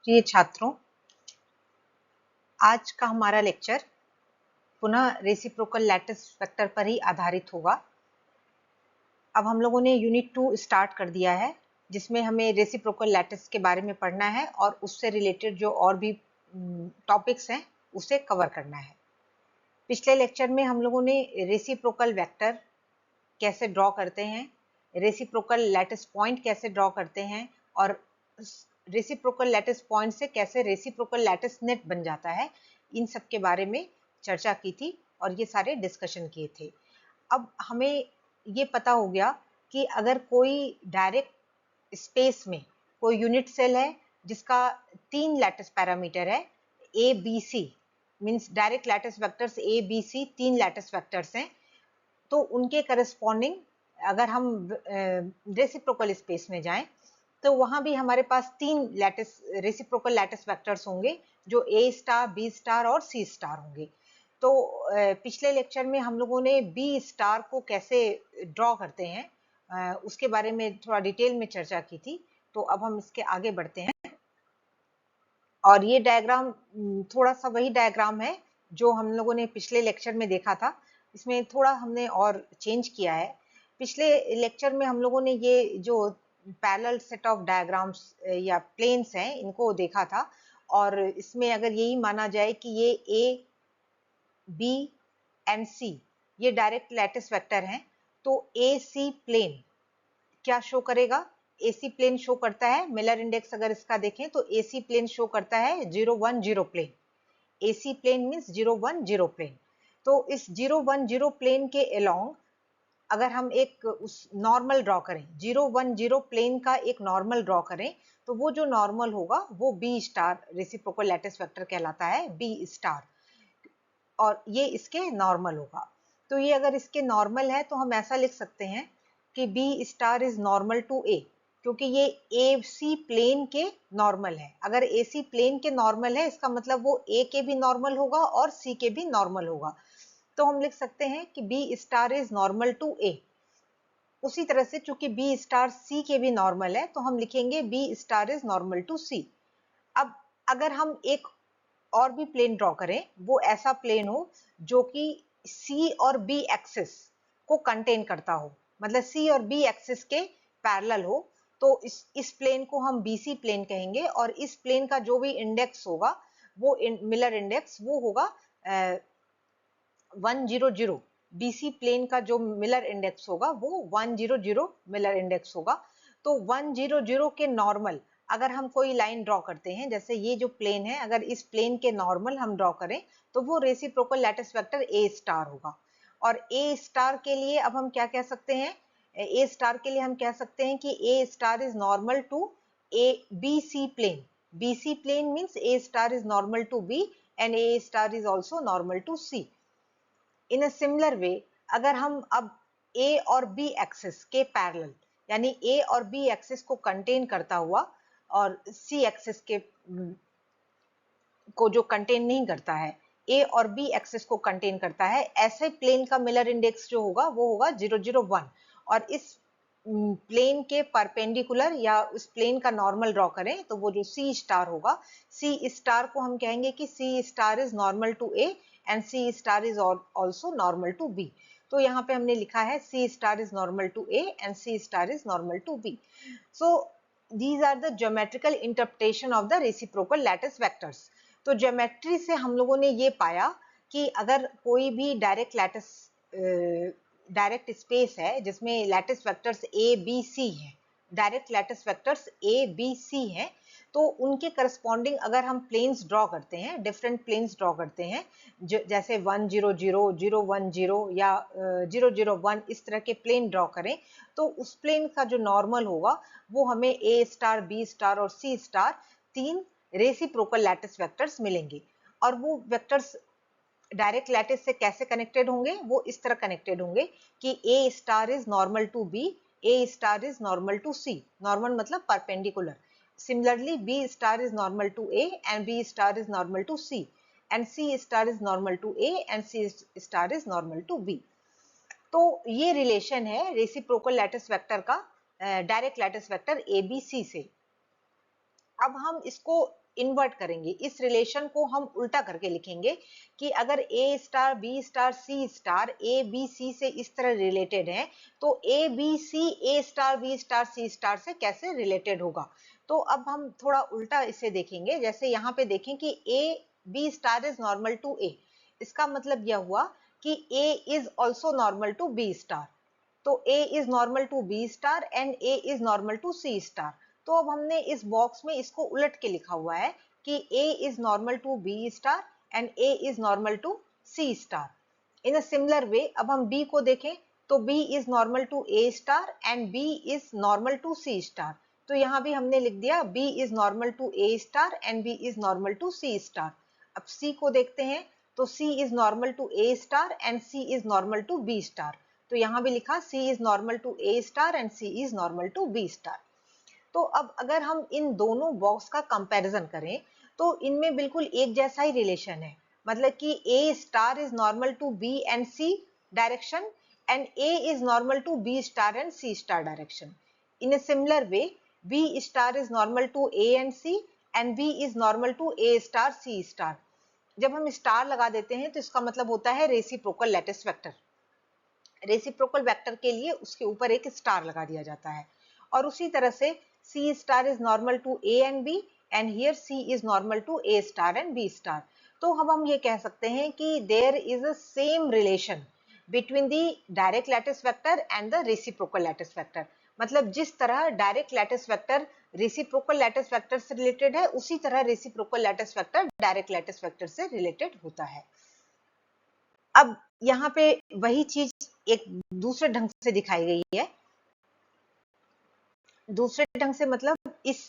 प्रिय छात्रों, आज का हमारा लेक्चर पुनः रेसिप्रोकल लैटिस वेक्टर पर ही आधारित होगा। अब हम लोगों ने यूनिट 2 स्टार्ट कर दिया है, जिसमें हमें रेसिप्रोकल लैटिस के बारे में पढ़ना है और उससे रिलेटेड जो और भी टॉपिक्स हैं उसे कवर करना है। पिछले लेक्चर में हम लोगों ने रेसिप्रोकल वेक्टर कैसे ड्रॉ करते हैं, रेसिप्रोकल लैटिस पॉइंट कैसे ड्रॉ करते हैं और रेसिप्रोकल लैटिस पॉइंट से कैसे रेसिप्रोकल लैटिस नेट बन जाता है, इन सब के बारे में चर्चा की थी और ये सारे डिस्कशन किए थे। अब हमें ये पता हो गया कि अगर कोई डायरेक्ट स्पेस में कोई यूनिट सेल है जिसका 3 लैटिस पैरामीटर है, A B C, means direct lattice vectors A B C 3 lattice vectors हैं, तो उनके करस्पॉन्डिंग अगर हम रेसिप्रोकल स्पेस में जाएं तो वहां भी हमारे पास 3 लैटिस रेसिप्रोकल लैटिस वेक्टर्स होंगे जो ए स्टार, बी स्टार और सी स्टार होंगे। तो पिछले लेक्चर में हम लोगों ने बी स्टार को कैसे ड्रॉ करते हैं उसके बारे में थोड़ा डिटेल में चर्चा की थी। तो अब हम इसके आगे बढ़ते हैं और ये डायग्राम थोड़ा सा वही डायग्राम है जो हम लोगों ने पिछले लेक्चर में देखा था। इसमें थोड़ा हमने और चेंज किया है। पिछले लेक्चर में हम लोगों ने ये जो पैरेलल सेट ऑफ डायग्राम्स या प्लेन्स हैं इनको देखा था, और इसमें अगर यही माना जाए कि ये ए बी एंड सी ये डायरेक्ट लैटिस वेक्टर हैं, तो ए सी प्लेन क्या शो करेगा? एसी प्लेन शो करता है, मिलर इंडेक्स अगर इसका देखें तो एसी प्लेन शो करता है 0 1 0 plane. AC plane means 0 1 0 plane. तो इस 0 1 0 प्लेन के अलोंग अगर हम एक उस नॉर्मल ड्रॉ करें, 0 1 0 प्लेन का एक नॉर्मल ड्रॉ करें, तो वो जो नॉर्मल होगा वो B star reciprocal lattice vector कहलाता है, बी स्टार, और ये इसके नॉर्मल होगा। तो ये अगर इसके नॉर्मल है तो हम ऐसा लिख सकते हैं कि B star is normal to A, क्योंकि ये ए सी प्लेन के नॉर्मल है। अगर ए सी प्लेन के नॉर्मल है इसका मतलब वो ए के भी नॉर्मल होगा और सी के भी नॉर्मल होगा। तो हम लिख सकते हैं कि B star is normal to A. उसी तरह से चूंकि बी स्टार सी के भी नॉर्मल है तो हम लिखेंगे B star is normal to C. अब अगर हम एक और भी प्लेन ड्रॉ करें, वो ऐसा प्लेन हो जो कि सी और बी एक्सिस को कंटेन करता हो, मतलब सी और बी एक्सिस के पैरेलल हो, तो इस प्लेन को हम बीसी प्लेन कहेंगे और इस प्लेन का जो भी इंडेक्स होगा वो मिलर इंडेक्स वो होगा 100। बीसी प्लेन का जो मिलर इंडेक्स होगा वो 100 मिलर इंडेक्स होगा। तो 100 के नॉर्मल अगर हम कोई लाइन ड्रॉ करते हैं, जैसे ये जो प्लेन है, अगर इस प्लेन के नॉर्मल हम ड्रॉ करें तो वो reciprocal lattice vector A star होगा। और ए स्टार के लिए अब हम क्या कह सकते हैं? ए स्टार के लिए हम कह सकते हैं कि A star is normal to A B C plane. B C plane means A star is normal to B and A star is also normal to C. In a similar way अगर हम अब ए और B axis के parallel, यानी ए और B axis को contain करता हुआ और सी एक्सिस के को जो कंटेन नहीं करता है, ए और बी एक्सिस को कंटेन करता है, ऐसे प्लेन का मिलर इंडेक्स जो होगा वो होगा 0 0 1। और इस प्लेन के परपेंडिकुलर या उस प्लेन का नॉर्मल ड्रॉ करें तो वो जो सी स्टार होगा, सी स्टार को हम कहेंगे कि C star is normal to A and C star is also normal to B. तो यहाँ पे हमने लिखा है C star is normal to A and C star is normal to B. So these are the geometrical interpretation of the reciprocal lattice vectors। तो geometry से हम लोगों ने ये पाया कि अगर कोई भी डायरेक्ट स्पेस है जिसमें lattice vectors A B C हैं, direct lattice vectors A B C हैं, तो उनके करस्पॉन्डिंग अगर हम प्लेन्स ड्रॉ करते हैं, डिफरेंट प्लेन्स ड्रॉ करते हैं, जैसे 1 0 0 0 1 0 या 0 0 1, इस तरह के प्लेन ड्रॉ करें, तो उस प्लेन का जो नॉर्मल होगा वो हमें ए स्टार, बी स्टार और सी स्टार 3 रेसिप्रोकल लैटिस वेक्टर्स मिलेंगे। और वो वेक्टर्स डायरेक्ट लैटिस से कैसे कनेक्टेड होंगे? वो इस तरह कनेक्टेड होंगे कि A star is normal to B, A star is normal to C, normal मतलब perpendicular. Similarly, B star is normal to A and B star is normal to C, and C star is normal to A and C star is normal to B। तो ये relation है reciprocal lattice vector का direct lattice vector A B C से। अब हम इसको invert करेंगे, इस रिलेशन को हम उल्टा करके लिखेंगे कि अगर A star B star C star A B C से इस तरह रिलेटेड है तो A B C A star B star C star से कैसे रिलेटेड होगा। तो अब हम थोड़ा उल्टा इसे देखेंगे, जैसे यहाँ पे देखें कि A B star is normal to A, इसका मतलब यह हुआ कि A is also normal to B star, तो A is normal to B star and A is normal to C star। तो अब हमने इस बॉक्स में इसको उलट के लिखा हुआ है कि A is normal to B star and A is normal to C star। In a similar way अब हम B को देखें तो B is normal to A star and B is normal to C star। तो यहाँ भी हमने लिख दिया B is normal to A star and B is normal to C star। अब C को देखते हैं तो C is normal to A star and C is normal to B star। तो यहाँ भी लिखा C is normal to A star and C is normal to B star। तो अब अगर हम इन दोनों बॉक्स का कंपैरिजन करें तो इनमें बिल्कुल एक जैसा ही रिलेशन है, मतलब कि A star is normal to B and C direction and A is normal to B star and C star direction। In a similar way B star is normal to A and C and B is normal to A star C star। जब हम star लगा देते हैं तो इसका मतलब होता है reciprocal lattice vector. Reciprocal vector के लिए उसके ऊपर एक स्टार लगा दिया जाता है। और उसी तरह से C star is normal to A and B and here C is normal to A star and B star. तो अब हम ये कह सकते हैं कि there is a same relation between the direct lattice vector and the reciprocal lattice vector. मतलब जिस तरह direct lattice vector reciprocal lattice vector से रिलेटेड है उसी तरह reciprocal lattice vector direct lattice vector से रिलेटेड होता है। अब यहाँ पे वही चीज एक दूसरे ढंग से दिखाई गई है। दूसरे ढंग से मतलब इस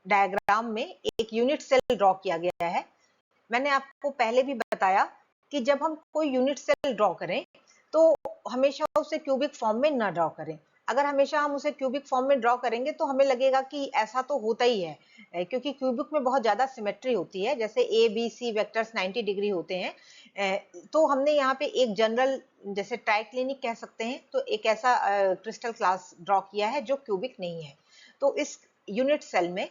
डायग्राम में एक यूनिट सेल ड्रॉ किया गया है। मैंने आपको पहले भी बताया कि जब हम कोई यूनिट सेल ड्रॉ करें तो हमेशा उसे क्यूबिक फॉर्म में न ड्रॉ करें। अगर हमेशा हम उसे क्यूबिक फॉर्म में ड्रॉ करेंगे तो हमें लगेगा कि ऐसा तो होता ही है, क्योंकि क्यूबिक में बहुत ज्यादा सिमेट्री होती है, जैसे A B C vectors 90 degree होते हैं। तो हमने यहाँ पे एक जनरल जैसे ट्राइक्लिनिक कह सकते हैं, तो एक ऐसा क्रिस्टल क्लास ड्रॉ किया है जो क्यूबिक नहीं है। तो इस यूनिट सेल में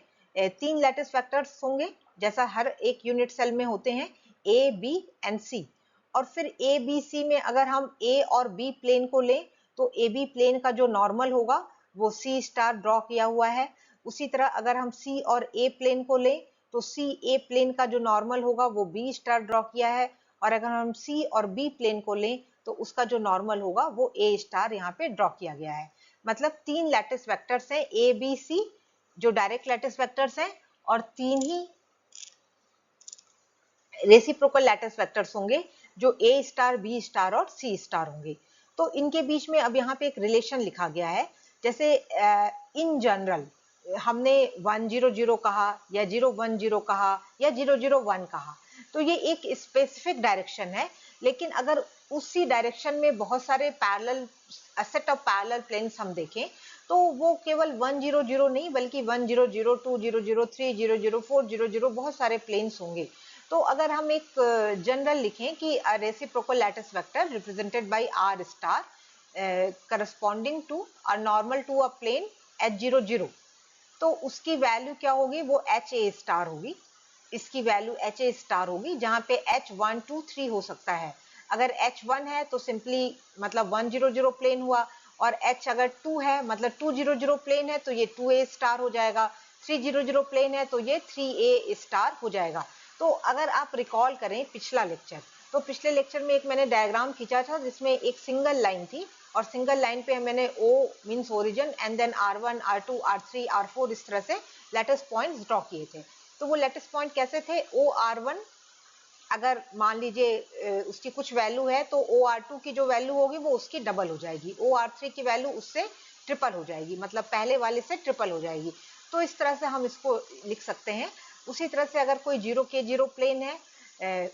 3 लैटिस वेक्टर्स होंगे जैसा हर एक यूनिट सेल में होते हैं, ए बी एंड सी। और फिर ए बी सी में अगर हम ए और बी प्लेन को लें तो ए बी प्लेन का जो नॉर्मल होगा वो सी स्टार ड्रॉ किया हुआ है। उसी तरह अगर हम सी और ए प्लेन को लें तो सी ए प्लेन का जो नॉर्मल होगा वो बी स्टार ड्रॉ किया है। और अगर हम सी और बी प्लेन को लें तो उसका जो नॉर्मल होगा वो ए स्टार यहाँ पे ड्रॉ किया गया है। मतलब 3 लैटिस वेक्टर्स हैं ए बी सी जो डायरेक्ट लैटिस वेक्टर्स हैं, और 3 ही रेसिप्रोकल लैटिस वेक्टर्स होंगे जो ए स्टार बी स्टार और सी स्टार होंगे। तो इनके बीच में अब यहाँ पे एक रिलेशन लिखा गया है, जैसे इन जनरल हमने 100 कहा या 010 कहा या 001 कहा, तो ये एक स्पेसिफिक डायरेक्शन है। लेकिन अगर उसी डायरेक्शन में बहुत सारे parallel set of parallel planes हम देखें तो वो केवल 100 नहीं बल्कि 100, 200, 300, 400 बहुत सारे प्लेन्स होंगे। तो अगर हम एक जनरल लिखें कि reciprocal lattice vector represented by R star corresponding to a normal to a plane H00, तो उसकी वैल्यू क्या होगी, वो एच ए स्टार होगी। इसकी वैल्यू एच ए स्टार होगी, जहां पे H1 2 3 हो सकता है। अगर H1 है तो सिंपली मतलब 100 प्लेन हुआ, और H अगर 2 है मतलब 200 प्लेन है तो ये 2A स्टार हो जाएगा, 300 प्लेन है तो ये 3A स्टार हो जाएगा। तो अगर आप रिकॉल करें पिछला लेक्चर, तो पिछले लेक्चर में एक मैंने डायग्राम खींचा था जिसमें एक सिंगल लाइन थी, और सिंगल लाइन पे मैंने O means origin and then R1 R2 R3 R4 इस तरह से लैटिस पॉइंट्स ड्रॉ किए थे। तो वो लैटिस पॉइंट कैसे थे, OR1 अगर मान लीजिए उसकी कुछ वैल्यू है तो OR2 की जो वैल्यू होगी वो उसकी डबल हो जाएगी, OR3 की वैल्यू उससे ट्रिपल हो जाएगी, मतलब पहले वाले से ट्रिपल हो जाएगी। तो इस तरह से हम इसको लिख सकते हैं। उसी तरह से अगर कोई 0K0 प्लेन है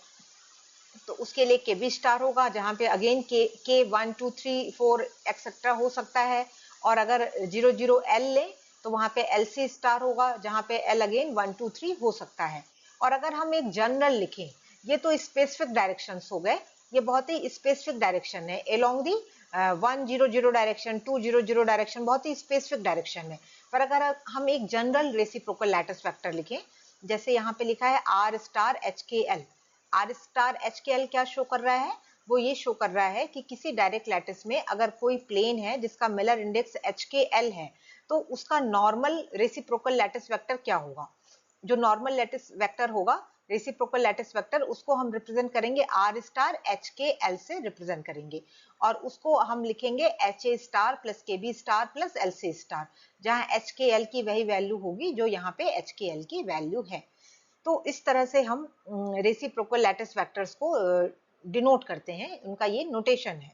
तो उसके लिए KB स्टार होगा, जहां पे अगेन K 1 2 3 4 एक्सेट्रा हो सकता है। और अगर 00L ले तो वहां पे LC स्टार होगा, जहां पे L अगेन 1 2 3 हो सकता है। और अगर हम एक जनरल लिखें, ये तो स्पेसिफिक डायरेक्शंस हो गए, ये बहुत ही स्पेसिफिक डायरेक्शन है एलोंग दी 100 डायरेक्शन 200 डायरेक्शन, बहुत ही स्पेसिफिक डायरेक्शन है। पर अगर हम एक जनरल रेसिप्रोकल लैटिस वेक्टर लिखें, जैसे यहाँ पे लिखा है R star HKL, R star HKL क्या शो कर रहा है? वो ये शो कर रहा है कि किसी डायरेक्ट लैटिस में अगर कोई प्लेन है जिसका मिलर इंडेक्स HKL है, तो उसका नॉर्मल रेसिप्रोकल लैटिस वेक्टर क्या होगा? जो नॉर्मल लैटिस वेक्टर होगा, रेसिप्रोकल लैटिस वेक्टर, उसको हम रिप्रेजेंट करेंगे R स्टार HKL से रिप्रेजेंट करेंगे, और उसको हम लिखेंगे HA star plus KB star plus LC star, जहां HKL की वही वैल्यू होगी जो यहाँ पे HKL की वैल्यू है। तो इस तरह से हम रेसिप्रोकल लैटिस वेक्टर्स को डिनोट करते हैं, उनका ये नोटेशन है।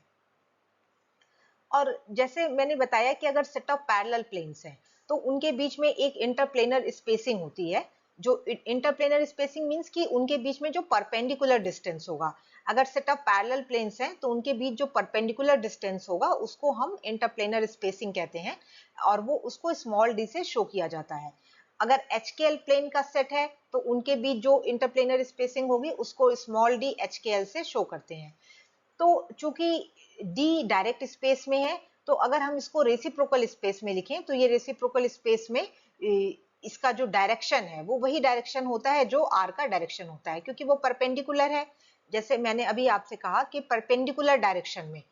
और जैसे मैंने बताया कि अगर सेट ऑफ पैरेलल प्लेन्स हैं तो उनके बीच में एक इंटरप्लेनर स्पेसिंग होती है। जो इंटरप्लेनर स्पेसिंग मींस कि उनके बीच में जो परपेंडिकुलर डिस्टेंस होगा, अगर सेट ऑफ पैरेलल प्लेन्स हैं तो उनके बीच जो परपेंडिकुलर डिस्टेंस होगा उसको हम इंटरप्लेनर स्पेसिंग कहते हैं, और वो उसको स्मॉल डी से शो किया जाता है। अगर HKL प्लेन का सेट है तो उनके बीच जो इंटरप्लेनर स्पेसिंग होगी उसको स्मॉल डी HKL से शो करते हैं। तो चूंकि D डायरेक्ट स्पेस में है, तो अगर हम इसको रेसिप्रोकल स्पेस में लिखें तो ये रेसिप्रोकल स्पेस में इसका जो डायरेक्शन है वो वही डायरेक्शन होता है जो R का डायरेक्शन होता है, क्योंकि वो परपेंडिकुलर है। जैसे मैंने अभी आपसे कहा कि परपेंडिकुलर डायरेक्शन में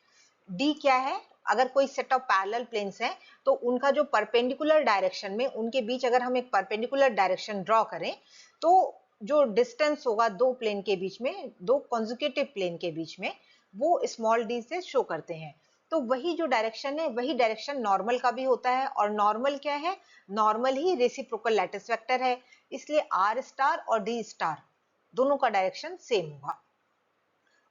D क्या है, अगर कोई सेट ऑफ पैरेलल प्लेन्स हैं तो उनका जो परपेंडिकुलर डायरेक्शन में उनके बीच अगर हम एक परपेंडिकुलर डायरेक्शन ड्रॉ करें तो जो डिस्टेंस होगा दो प्लेन के बीच में, दो कॉन्जुगेटिव प्लेन के बीच में, वो स्मॉल डी से शो करते हैं। तो वही जो डायरेक्शन है वही डायरेक्शन नॉर्मल का भी होता है, और नॉर्मल क्या है? नॉर्मल ही रेसिप्रोकल लैटिस वेक्टर है, इसलिए R स्टार और D स्टार दोनों का डायरेक्शन सेम होगा।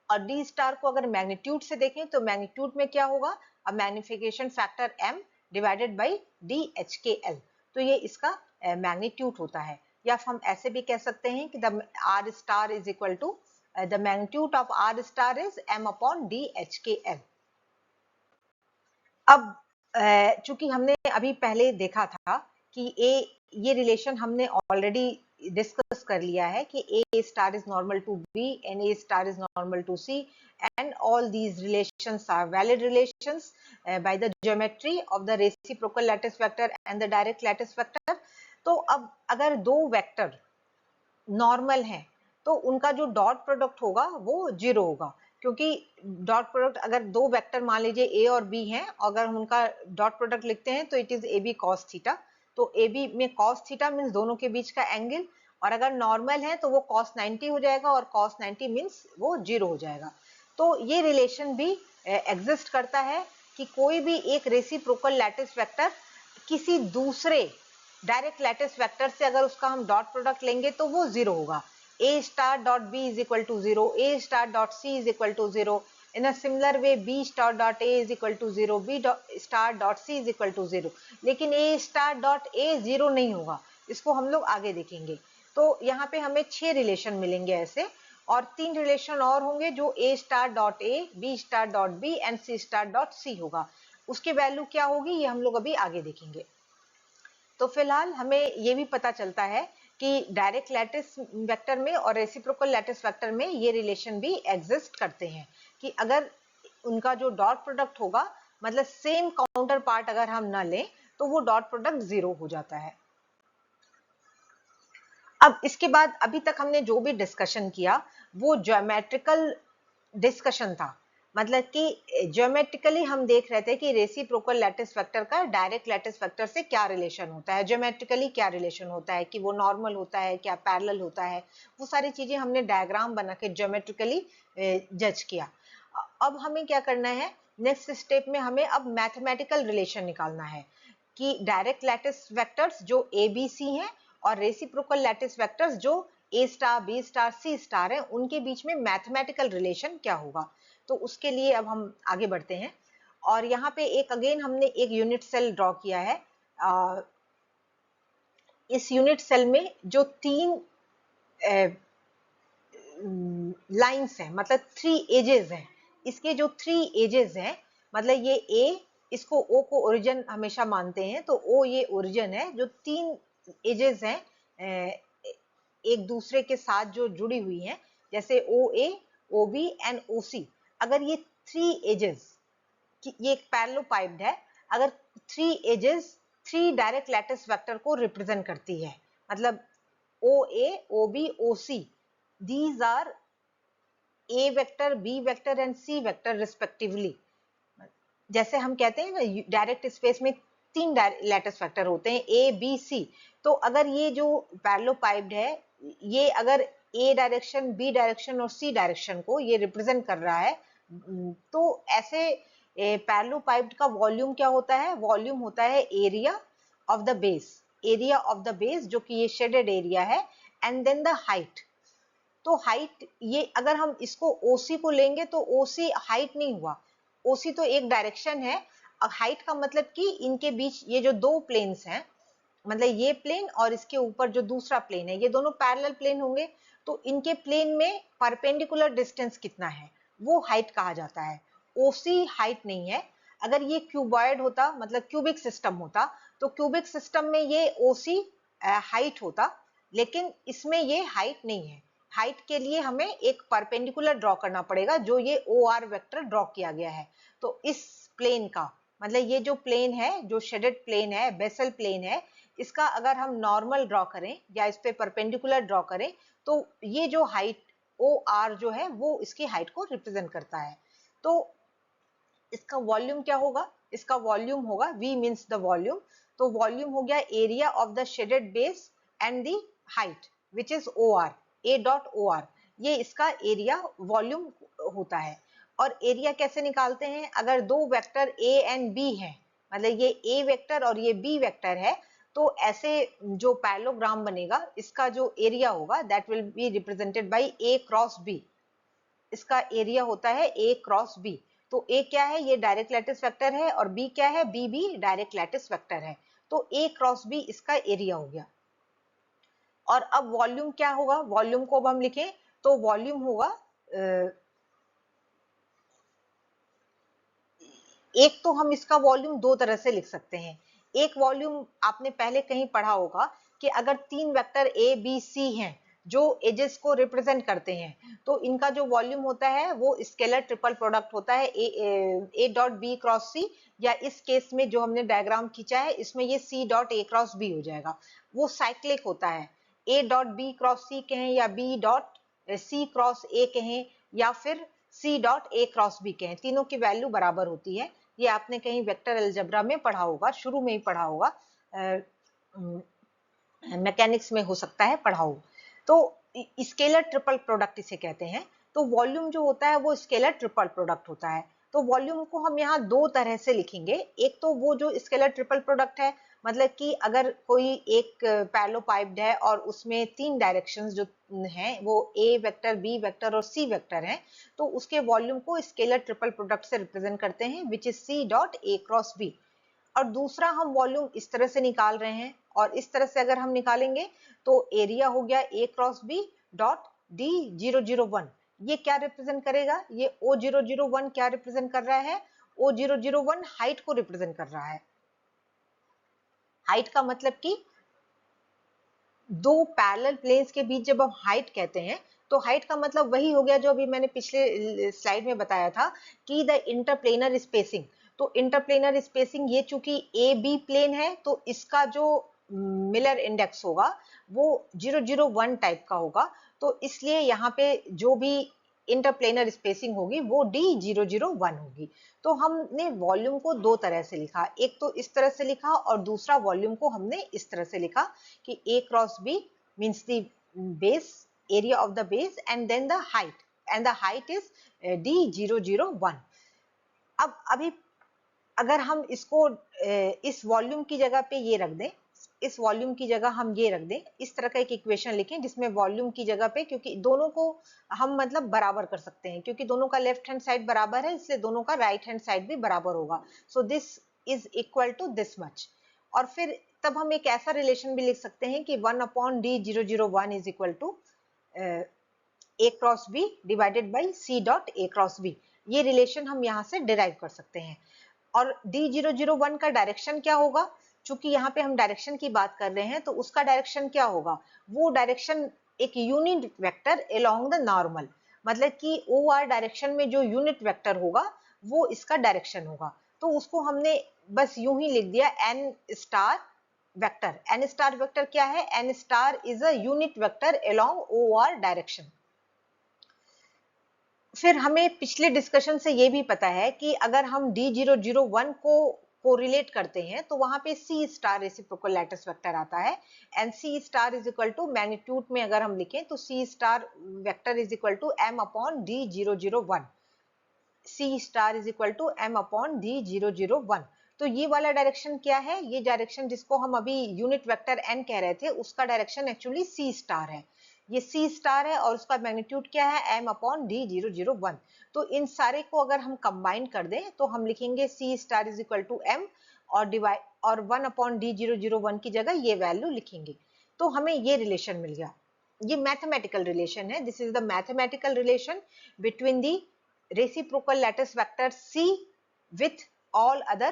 और D स्टार को अगर मैग्नीट्यूड से देखें तो मैग्नीट्यूड में क्या होगा? अब magnification factor M divided by DHKL, तो ये इसका मैग्नीट्यूड होता है। या हम ऐसे भी कह सकते हैं कि the R star is equal to the magnitude of R star is M upon DHKL। अब चूंकि हमने अभी पहले देखा था कि ये रिलेशन हमने ऑलरेडी डिस्कस कर लिया है कि A star is normal to B and A star is normal to C, and all these relations are valid relations by the geometry of the reciprocal lattice vector and the direct lattice vector। तो अब अगर दो vector normal हैं तो उनका जो dot product होगा वो 0 होगा, क्योंकि डॉट प्रोडक्ट अगर दो वेक्टर मान लीजिए A और B हैं, अगर हम उनका डॉट प्रोडक्ट लिखते हैं तो it is AB cos theta. तो AB में cos थीटा मीन्स दोनों के बीच का एंगल, और अगर नॉर्मल है तो वो cos 90 हो जाएगा, और cos 90 मीन्स वो 0 हो जाएगा। तो ये रिलेशन भी एग्जिस्ट करता है कि कोई भी एक रेसिप्रोकल लैटिस वेक्टर किसी दूसरे डायरेक्ट लैटिस वेक्टर से अगर उसका हम डॉट प्रोडक्ट लेंगे तो वो 0 होगा। A star dot B is equal to 0, A star dot C is equal to 0, in a similar way B star dot A is equal to 0, B star dot C is equal to 0, लेकिन A star dot A 0 नहीं होगा, इसको हम लोग आगे देखेंगे। तो यहाँ पे हमें 6 रिलेशन मिलेंगे ऐसे, और 3 रिलेशन और होंगे जो A star dot A, B star dot B and C star dot C होगा। उसकी वैल्यू क्या होगी ये हम लोग अभी आगे देखेंगे। तो फिलहाल हमें ये भी पता चलता है कि डायरेक्ट लैटिस वेक्टर में और रेसिप्रोकल लैटिस वेक्टर में ये रिलेशन भी एग्जिस्ट करते हैं कि अगर उनका जो डॉट प्रोडक्ट होगा, मतलब सेम काउंटर पार्ट अगर हम ना लें तो वो डॉट प्रोडक्ट 0 हो जाता है। अब इसके बाद अभी तक हमने जो भी डिस्कशन किया वो ज्योमेट्रिकल डिस्कशन था, मतलब कि ज्योमेट्रिकली हम देख रहे थे कि रेसिप्रोकल लैटिस वेक्टर का डायरेक्ट लैटिस वेक्टर से क्या रिलेशन होता है, ज्योमेट्रिकली क्या रिलेशन होता है, कि वो नॉर्मल होता है, क्या पैरेलल होता है, वो सारी चीजें हमने डायग्राम बना के ज्योमेट्रिकली जज किया। अब हमें क्या करना है, नेक्स्ट स्टेप में हमें अब मैथमेटिकल रिलेशन निकालना है कि डायरेक्ट लैटिस वेक्टर्स जो ABC हैं और रेसिप्रोकल लैटिस वेक्टर्स जो A star, B star, C star है, उनके बीच में मैथमेटिकल रिलेशन क्या होगा। तो उसके लिए अब हम आगे बढ़ते हैं, और यहाँ पे एक अगेन हमने एक यूनिट सेल ड्रॉ किया है। इस यूनिट सेल में जो 3 लाइंस हैं, मतलब 3 एजेस हैं, इसके जो 3 एजेस हैं, मतलब ये A, इसको O को ओरिजिन हमेशा मानते हैं, तो O ये ओरिजिन है, जो 3 एजेस हैं एक दूसरे के साथ जो जुड़ी हुई हैं, जैसे OA, OB एंड OC, अगर ये 3 एजेस, ये एक पैरेललोपाइप्ड है, अगर 3 एजेस 3 डायरेक्ट लैटिस वेक्टर को रिप्रेजेंट करती है, मतलब OA, OB, OC, these are A vector, B vector and C vector respectively. जैसे हम कहते हैं ना डायरेक्ट स्पेस में 3 लैटिस वेक्टर होते हैं A, B, C, तो अगर ये जो पैरेललोपाइप्ड है ये अगर A डायरेक्शन, B डायरेक्शन और C डायरेक्शन को ये रिप्रेजेंट कर रहा है, तो ऐसे पैरेललोपाइप्ड का वॉल्यूम क्या होता है? वॉल्यूम होता है area of the base, area of the base जो कि ये शेडेड एरिया है, एंड देन द हाइट। तो हाइट, ये अगर हम इसको OC को लेंगे तो OC हाइट नहीं हुआ, OC तो एक डायरेक्शन है। अब हाइट का मतलब कि इनके बीच ये जो दो प्लेन्स हैं, मतलब ये प्लेन और इसके ऊपर जो दूसरा प्लेन है, ये दोनों पैरेलल प्लेन होंगे, तो इनके प्लेन में परपेंडिकुलर डिस्टेंस कितना है वो हाइट कहा जाता है। OC हाइट नहीं है। अगर ये क्यूबॉइड होता, मतलब क्यूबिक सिस्टम होता, तो क्यूबिक सिस्टम में ये OC हाइट होता, लेकिन इसमें ये हाइट नहीं है। हाइट के लिए हमें एक परपेंडिकुलर ड्रॉ करना पड़ेगा, जो ये OR वेक्टर ड्रॉ किया गया है। तो इस प्लेन का मतलब ये जो प्लेन है, जो शेडेड प्लेन है, बेसल प्लेन है, इसका अगर हम नॉर्मल ड्रॉ करें या इस पे परपेंडिकुलर ड्रॉ करें, तो ये जो हाइट OR जो है वो इसकी हाइट को रिप्रेजेंट करता है। तो इसका वॉल्यूम क्या होगा? इसका वॉल्यूम होगा, V मीन्स द वॉल्यूम, तो वॉल्यूम हो गया area of the shaded base and the height which is OR, A dot OR, ये इसका एरिया वॉल्यूम होता है। और एरिया कैसे निकालते हैं? अगर दो वेक्टर A एंड B है, मतलब ये A वेक्टर और ये B वेक्टर है, तो ऐसे जो पैरेललोग्राम बनेगा, इसका जो एरिया होगा that will be represented by A cross B। इसका एरिया होता है A क्रॉस B। तो A क्या है? ये डायरेक्ट लैटिस वेक्टर है, और B क्या है? B भी डायरेक्ट लैटिस वेक्टर है। तो A क्रॉस B इसका एरिया हो गया। और अब वॉल्यूम क्या होगा? वॉल्यूम को अब हम लिखें तो वॉल्यूम होगा, एक तो हम इसका वॉल्यूम दो तरह से लिख सकते हैं। एक वॉल्यूम आपने पहले कहीं पढ़ा होगा कि अगर तीन वेक्टर A, B, C हैं जो एजेस को रिप्रेजेंट करते हैं, तो इनका जो वॉल्यूम होता है वो स्केलर ट्रिपल प्रोडक्ट होता है A dot B cross C, या इस केस में जो हमने डायग्राम खींचा है इसमें ये C dot A cross B हो जाएगा। वो साइक्लिक होता है, A dot B cross C कहें या B dot C cross A कहें या फिर C dot A cross B कहें, तीनों की वैल्यू बराबर होती है। ये आपने कहीं वेक्टर अलजेब्रा में पढ़ा होगा, शुरू में ही पढ़ा होगा, मैकेनिक्स में हो सकता है पढ़ा हो। तो स्केलर ट्रिपल प्रोडक्ट इसे कहते हैं। तो वॉल्यूम जो होता है वो स्केलर ट्रिपल प्रोडक्ट होता है। तो वॉल्यूम को हम यहाँ दो तरह से लिखेंगे। एक तो वो जो स्केलर ट्रिपल प्रोडक्ट है, मतलब कि अगर कोई एक पैरेललोपाइप्ड है और उसमें तीन डायरेक्शंस जो हैं वो A वेक्टर, B वेक्टर और C वेक्टर हैं, तो उसके वॉल्यूम को स्केलर ट्रिपल प्रोडक्ट से रिप्रेजेंट करते हैं which is C dot A cross B। और दूसरा हम वॉल्यूम इस तरह से निकाल रहे हैं, और इस तरह से अगर हम निकालेंगे तो एरिया हो गया A cross B dot D001। ये क्या रिप्रेजेंट करेगा? ये O001 क्या रिप्रेजेंट कर रहा है? O001 हाइट को रिप्रेजेंट कर रहा है। हाइट का मतलब कि दो पैरेलल प्लेन्स के बीच जब हम हाइट कहते हैं, तो हाइट का मतलब वही हो गया जो अभी मैंने पिछले स्लाइड में बताया था कि द इंटरप्लेनर स्पेसिंग। तो इंटरप्लेनर स्पेसिंग ये चूंकि ए बी प्लेन है, तो इसका जो मिलर इंडेक्स होगा वो 001 टाइप का होगा। तो इसलिए यहाँ पे जो भी इंटरप्लेनर स्पेसिंग होगी वो D001 होगी। तो हमने वॉल्यूम को दो तरह से लिखा, एक तो इस तरह से लिखा और दूसरा वॉल्यूम को हमने इस तरह से लिखा कि A cross B means the base, area of the base and then the height, and the height is D001। अब अभी अगर हम इसको इस वॉल्यूम की जगह पे ये रख दें, इस वॉल्यूम की जगह हम ये रख दें, इस तरह का एक इक्वेशन लिखें जिसमें वॉल्यूम की जगह पे, क्योंकि दोनों को हम मतलब बराबर कर सकते हैं, क्योंकि दोनों का लेफ्ट हैंड साइड बराबर है इसलिए दोनों का राइट हैंड साइड भी बराबर होगा। So this is equal to this much. और फिर तब हम एक ऐसा रिलेशन भी लिख सकते हैं कि 1/D001 is equal to A cross B divided by C dot A cross B। ये रिलेशन हम यहाँ से डिराइव कर सकते हैं। और D001 का डायरेक्शन क्या होगा? चूंकि यहाँ पे हम डायरेक्शन की बात कर रहे हैं, तो उसका डायरेक्शन क्या होगा? वो डायरेक्शन एक unit vector along the normal, मतलब कि OR डायरेक्शन में जो यूनिट वेक्टर होगा वो इसका डायरेक्शन होगा। तो उसको हमने बस यूं ही लिख दिया n star vector. n star vector क्या है? n star is a unit vector along OR direction. फिर हमें पिछले डिस्कशन से ये भी पता है कि अगर हम D001 को कोरिलेट करते हैं तो वहां पे C star reciprocal lattice vector आता है, and C star is equal to magnitude में अगर हम लिखें तो C star vector is equal to m upon D001। C star is equal to m upon D001। तो ये वाला डायरेक्शन क्या है? ये डायरेक्शन जिसको हम अभी यूनिट वेक्टर n कह रहे थे उसका डायरेक्शन एक्चुअली C स्टार है। ये C स्टार है और उसका मैग्नीट्यूड क्या है? m upon D001। तो इन सारे को अगर हम कंबाइन कर दें तो हम लिखेंगे C star is equal to m और डिवाइड और 1 अपॉन D001 की जगह ये वैल्यू लिखेंगे। तो हमें ये रिलेशन मिल गया। ये मैथमेटिकल रिलेशन है। This is the mathematical relation between the reciprocal lattice vector C with all other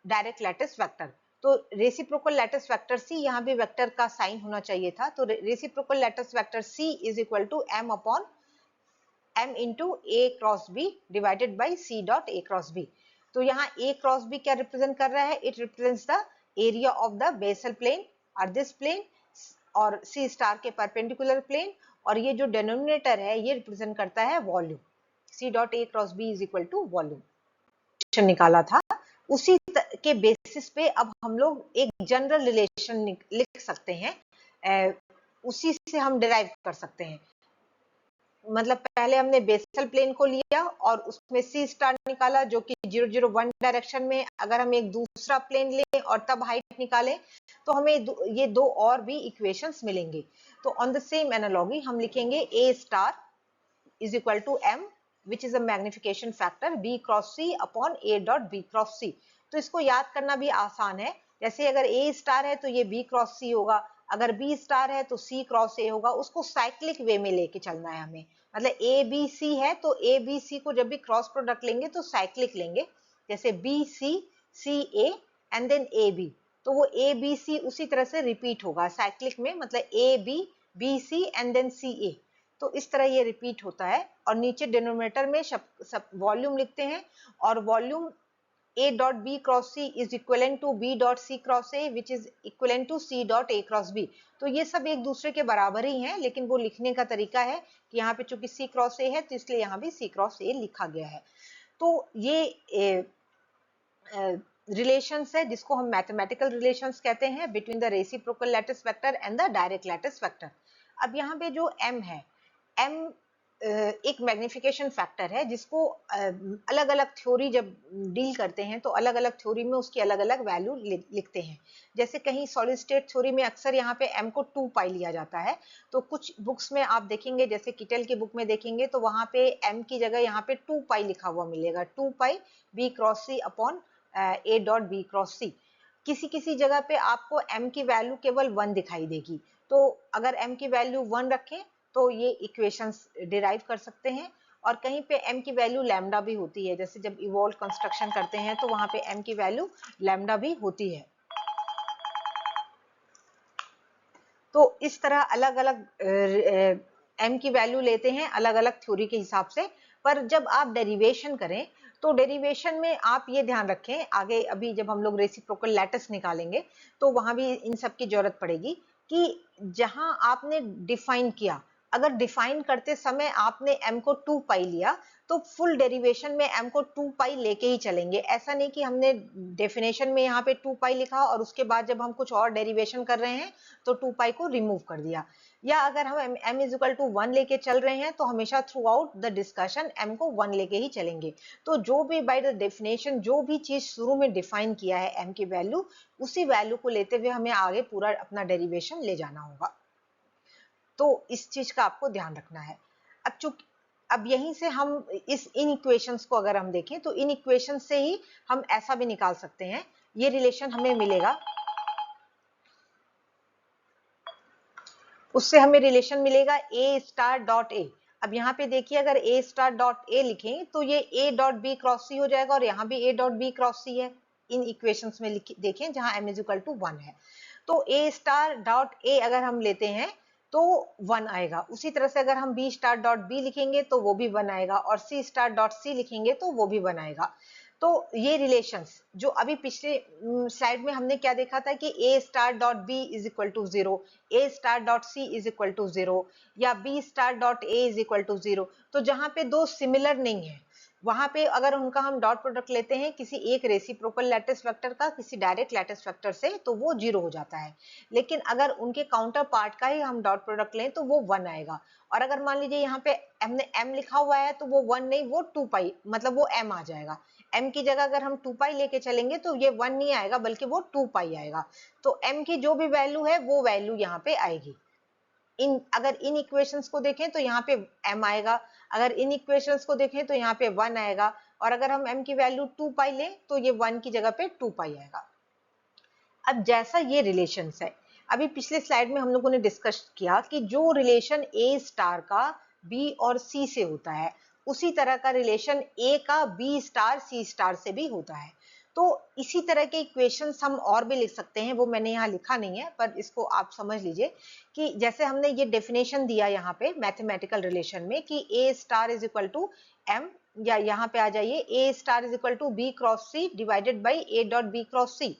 direct lattice vector। तो रेसिप्रोकल लैटिस वेक्टर सी, यहाँ भी वेक्टर का साइन होना चाहिए था, तो reciprocal lattice vector C is equal to m अपॉन m into a cross b divided by c dot a cross b। तो यहाँ a क्रॉस b क्या रिप्रेजेंट कर रहा है? It represents the area of the basal plane और this plane और c star के परपेंडिकुलर प्लेन, और ये जो डिनोमिनेटर है ये रिप्रेजेंट करता है volume. c dot a cross b is equal to volume निकाला था, उसी के बेसिस पे अब हम लोग एक जनरल रिलेशन लिख सकते हैं, उसी से हम डिराइव कर सकते हैं। मतलब पहले हमने बेसल प्लेन को लिया और उसमें C स्टार निकाला जो कि 001 डायरेक्शन में, अगर हम एक दूसरा प्लेन लें और तब हाइट निकालें तो हमें ये दो और भी इक्वेशंस मिलेंगे। तो ऑन द सेम एनालॉजी हम लिखेंगे A star is equal to m which is a magnification factor B cross C upon A dot B cross C। तो इसको याद करना भी आसान है। जैसे अगर A स्टार है तो ये B क्रॉस C होगा, अगर B स्टार है तो C क्रॉस A होगा। उसको साइक्लिक वे में लेके चलना है हमें। मतलब A B C है तो A B C को जब भी क्रॉस प्रोडक्ट लेंगे तो साइक्लिक लेंगे, जैसे B C C A and then A B, तो वो A B C उसी तरह से रिपीट होगा साइक्लिक में, मतलब A B B C and then C A। तो इस तरह ये रिपीट होता है और नीचे डिनोमिनेटर में सब वॉल्यूम लिखते हैं, और volume A dot B cross C is equivalent to B dot C cross A which is equivalent to C dot A cross B। तो ये सब एक दूसरे के बराबर ही हैं, लेकिन वो लिखने का तरीका है कि यहाँ पे चूंकि C क्रॉस A है तो इसलिए यहाँ भी C क्रॉस A लिखा गया है। तो ये रिलेशंस है जिसको हम मैथमेटिकल रिलेशंस कहते हैं between the reciprocal lattice vector and the direct lattice vector. अब यहाँ पे जो m है, m एक मैग्निफिकेशन फैक्टर है जिसको अलग अलग थ्योरी जब डील करते हैं तो अलग अलग थ्योरी में उसकी अलग अलग वैल्यू लिखते हैं। जैसे कहीं सॉलिड स्टेट थ्योरी में अक्सर यहाँ पे m को 2 पाई लिया जाता है, तो कुछ बुक्स में आप देखेंगे, जैसे किटेल की बुक में देखेंगे तो वहां पे m की जगह यहाँ पे 2 पाई लिखा हुआ मिलेगा, 2 पाई b cross c upon a dot b cross c। किसी किसी जगह पे आपको m की वैल्यू केवल 1 दिखाई देगी, तो अगर m की वैल्यू 1 रखें तो ये इक्वेशंस डिराइव कर सकते हैं। और कहीं पे m की वैल्यू लैम्डा भी होती है, जैसे जब इवॉल्व कंस्ट्रक्शन करते हैं तो वहां पे m की वैल्यू लैम्डा भी होती है। तो इस तरह अलग अलग m की वैल्यू लेते हैं अलग अलग थ्योरी के हिसाब से। पर जब आप डेरिवेशन करें तो डेरिवेशन में आप ये ध्यान रखें, आगे अभी जब हम लोग रेसिप्रोकल लैटिस निकालेंगे तो वहां भी इन सब की जरूरत पड़ेगी कि जहां आपने डिफाइन किया, अगर डिफाइन करते समय आपने m को 2 पाई लिया तो फुल डेरिवेशन में m को 2 पाई लेके ही चलेंगे। ऐसा नहीं कि हमने डेफिनेशन में यहाँ पे 2 पाई लिखा और उसके बाद जब हम कुछ और डेरिवेशन कर रहे हैं तो 2 पाई को रिमूव कर दिया। या अगर हम m इज इक्वल टू 1 लेके चल रहे हैं तो हमेशा through out the discussion m को 1 लेके ही चलेंगे। तो जो भी बाय द डेफिनेशन जो भी चीज शुरू में डिफाइन किया है m की वैल्यू, उसी वैल्यू को लेते हुए हमें आगे पूरा अपना डेरिवेशन ले जाना होगा। तो इस चीज का आपको ध्यान रखना है। अब यहीं से हम इन इक्वेशंस को अगर हम देखें तो इन इक्वेशन से ही हम ऐसा भी निकाल सकते हैं, ये रिलेशन हमें मिलेगा, उससे हमें रिलेशन मिलेगा a स्टार डॉट a। अब यहाँ पे देखिए अगर a स्टार डॉट a लिखें तो ये a dot b cross c हो जाएगा और यहाँ भी a dot b cross c है। इन इक्वेशंस में देखें जहां m इज इक्वल टू 1 है, तो a स्टार डॉट a अगर हम लेते हैं तो 1 आएगा। उसी तरह से अगर हम b स्टार डॉट b लिखेंगे तो वो भी 1 आएगा, और c स्टार डॉट c लिखेंगे तो वो भी 1 आएगा। तो ये रिलेशंस जो अभी पिछले स्लाइड में हमने क्या देखा था कि a star dot b is equal to 0, a star dot c is equal to 0 या b star dot a is equal to 0, तो जहां पे दो सिमिलर नहीं है वहां पे अगर उनका हम डॉट प्रोडक्ट लेते हैं किसी एक रेसिप्रोकल लैटिस वेक्टर का किसी डायरेक्ट लैटिस वेक्टर से, तो वो 0 हो जाता है। लेकिन अगर उनके काउंटर पार्ट का ही हम डॉट प्रोडक्ट लें तो वो 1 आएगा। और अगर मान लीजिए यहाँ पे हमने m लिखा हुआ है तो वो 1 नहीं, वो 2 पाई, मतलब वो m आ जाएगा। m की जगह अगर हम 2 पाई लेके चलेंगे तो ये 1 नहीं आएगा बल्कि वो 2 पाई आएगा। तो m की जो भी वैल्यू है वो वैल्यू यहाँ पे आएगी। अगर इन इक्वेशंस को देखें तो यहाँ पे m आएगा, अगर इन इक्वेशंस को देखें तो यहाँ पे 1 आएगा, और अगर हम m की वैल्यू 2 पाई लें तो ये 1 की जगह पे 2 पाई आएगा। अब जैसा ये रिलेशंस है, अभी पिछले स्लाइड में हम लोगों ने डिस्कस किया कि जो रिलेशन a स्टार का b और c से होता है उसी तरह का रिलेशन a का b स्टार c स्टार से भी होता है। तो इसी तरह के इक्वेशंस हम और भी लिख सकते हैं, वो मैंने यहाँ लिखा नहीं है पर इसको आप समझ लीजिए कि जैसे हमने ये डेफिनेशन दिया यहाँ पे मैथमेटिकल रिलेशन में कि a star is equal to m, या यहाँ पे आ जाइए a star is equal to b cross c divided by a dot b cross c।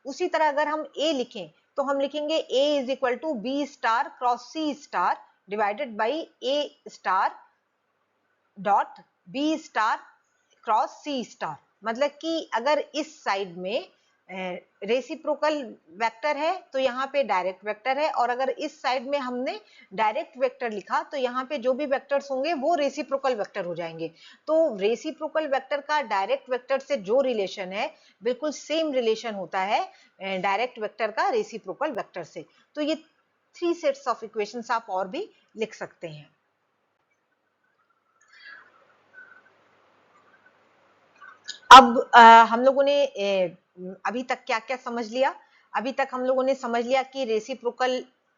उसी तरह अगर हम a लिखें तो हम लिखेंगे a is equal to b star cross c star divided by a star dot b star cross c star. मतलब कि अगर इस साइड में रेसिप्रोकल वेक्टर है तो यहाँ पे डायरेक्ट वेक्टर है, और अगर इस साइड में हमने डायरेक्ट वेक्टर लिखा तो यहाँ पे जो भी वेक्टर्स होंगे वो रेसिप्रोकल वेक्टर हो जाएंगे। तो रेसिप्रोकल वेक्टर का डायरेक्ट वेक्टर से जो रिलेशन है बिल्कुल सेम रिलेशन होता है डायरेक्ट वेक्टर का रेसिप्रोकल वेक्टर से। तो ये 3 सेट्स ऑफ इक्वेशंस आप और भी लिख सकते हैं। अब हम लोगों ने अभी तक क्या क्या समझ लिया? अभी तक हम लोगों ने समझ लिया कि रेसिप्रोकल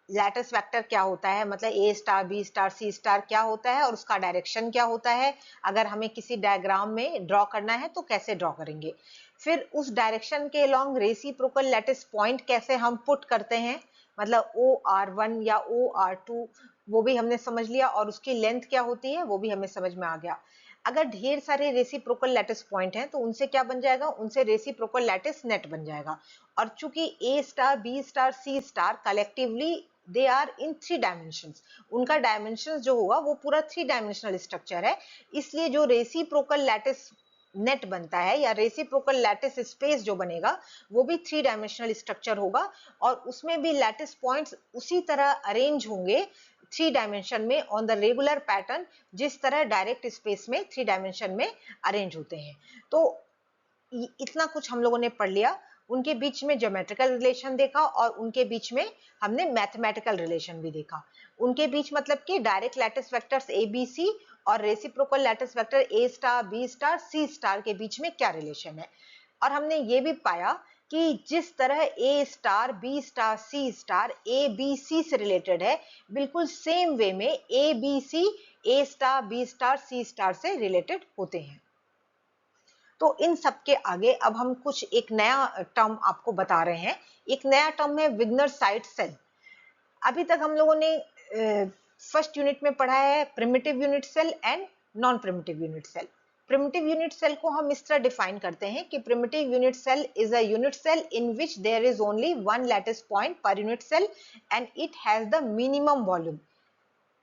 लैटिस वेक्टर क्या होता है, मतलब a star b star c star क्या होता है और उसका डायरेक्शन क्या होता है। अगर हमें किसी डायग्राम में ड्रॉ करना है तो कैसे ड्रॉ करेंगे, फिर उस डायरेक्शन के अलोंग रेसिप्रोकल लैटिस पॉइंट कैसे हम पुट करते हैं, मतलब OR1 या OR2 वो भी हमने समझ लिया, और उसकी लेंथ क्या होती है वो भी हमें समझ में आ गया। अगर ढेर सारे रेसिप्रोकल लैटिस पॉइंट हैं तो उनसे क्या बन जाएगा, उनसे रेसिप्रोकल लैटिस नेट बन जाएगा। और चूंकि a star b star c star collectively they are in 3 dimensions, उनका डायमेंशन जो होगा वो पूरा 3 डायमेंशनल स्ट्रक्चर है, इसलिए जो रेसिप्रोकल लैटिस नेट बनता है या रेसिप्रोकल लैटिस स्पेस जो बनेगा वो भी 3 डायमेंशनल स्ट्रक्चर होगा, और उसमें भी लैटिस पॉइंट्स उसी तरह अरेंज होंगे 3 डायमेंशन में ऑन द रेगुलर पैटर्न जिस तरह डायरेक्ट स्पेस में 3 डायमेंशन में अरेंज होते हैं। तो इतना कुछ हम लोगों ने पढ़ लिया। उनके बीच में ज्योमेट्रिकल रिलेशन देखा और उनके बीच में हमने मैथमेटिकल रिलेशन भी देखा। उनके बीच मतलब कि direct lattice vectors A B C और reciprocal lattice vector A star B star C star के बीच में क्या रिलेशन है। और हमने ये भी पाया कि जिस तरह A star B star C star A B C से रिलेटेड है, बिल्कुल सेम वे में A B C A star B star C star से रिलेटेड होते हैं। तो इन सब के आगे अब हम कुछ एक नया टर्म आपको बता रहे हैं। एक नया टर्म है विग्नर साइट सेल। अभी तक हम लोगों ने फर्स्ट यूनिट में पढ़ा है primitive unit cell and non primitive unit cell. Primitive unit cell को हम इस तरह डिफाइन करते हैं कि primitive unit cell is a unit cell in which there is only one lattice point per unit cell and it has the minimum volume.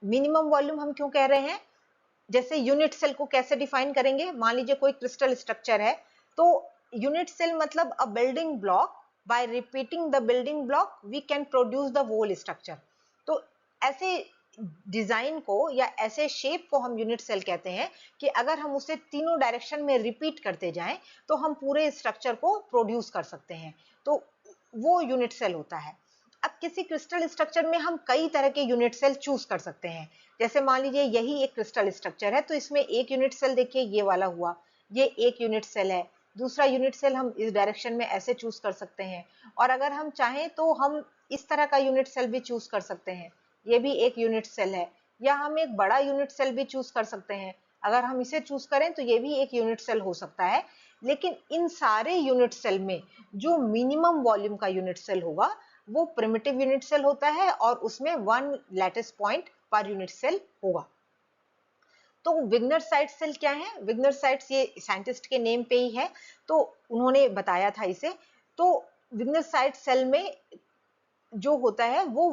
Minimum volume हम क्यों कह रहे हैं, जैसे यूनिट सेल को कैसे डिफाइन करेंगे, मान लीजिए कोई क्रिस्टल स्ट्रक्चर है तो यूनिट सेल मतलब a building block, by repeating the building block we can produce the whole structure. तो ऐसे डिजाइन को या ऐसे शेप को हम यूनिट सेल कहते हैं कि अगर हम उसे तीनों डायरेक्शन में रिपीट करते जाएं तो हम पूरे स्ट्रक्चर को प्रोड्यूस कर सकते हैं, तो वो यूनिट सेल होता है। अब किसी क्रिस्टल स्ट्रक्चर में हम कई तरह के यूनिट सेल चूज कर सकते हैं। जैसे मान लीजिए यही एक क्रिस्टल स्ट्रक्चर है तो इसमें एक यूनिट सेल देखिए ये वाला हुआ, ये एक यूनिट सेल है। दूसरा यूनिट सेल हम इस डायरेक्शन में ऐसे चूज कर सकते हैं, और अगर हम चाहें तो हम इस तरह का यूनिट सेल भी चूज कर सकते हैं, ये भी एक यूनिट सेल है। या हम एक बड़ा यूनिट सेल भी चूज कर सकते हैं, अगर हम इसे चूज करें तो ये भी एक यूनिट सेल हो सकता है। लेकिन इन सारे यूनिट सेल में जो मिनिमम वॉल्यूम का यूनिट सेल होगा वो प्रिमिटिव यूनिट सेल होता है, और उसमें one lattice point per unit cell होगा। तो विग्नर साइट सेल क्या है? विग्नर साइट्स ये साइंटिस्ट के नेम पे ही है, तो उन्होंने बताया था इसे। तो विग्नर साइट सेल में जो होता है वो